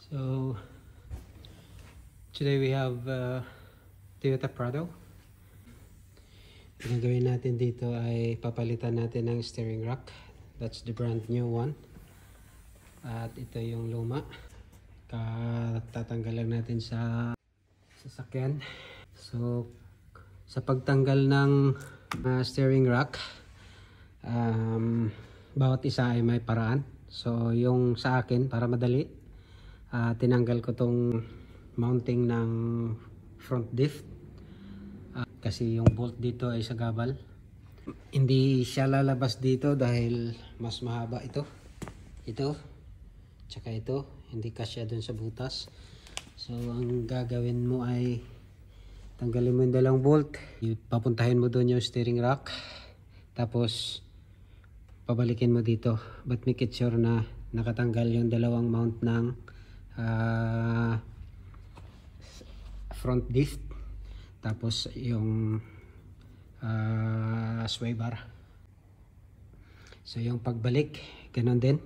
So today we have Toyota Prado. Ang gawin natin dito ay papalitan natin ng steering rack. That's the brand new one. At ito yung luma. Tatanggalan natin sa sasakyan. So sa pagtanggal ng steering rack, bawat isa ay may paraan. So yung sa akin, para madali, tinanggal ko tong mounting ng front diff, kasi yung bolt dito ay sa gabal. Hindi siya lalabas dito dahil mas mahaba ito, tsaka ito, hindi kasya dun sa butas. So ang gagawin mo ay tanggalin mo yung dalawang bolt, papuntahin mo dun yung steering rack, tapos pabalikin mo dito, but make it sure na nakatanggal yung dalawang mount ng front diff, tapos yung sway bar. So yung pagbalik, ganun din.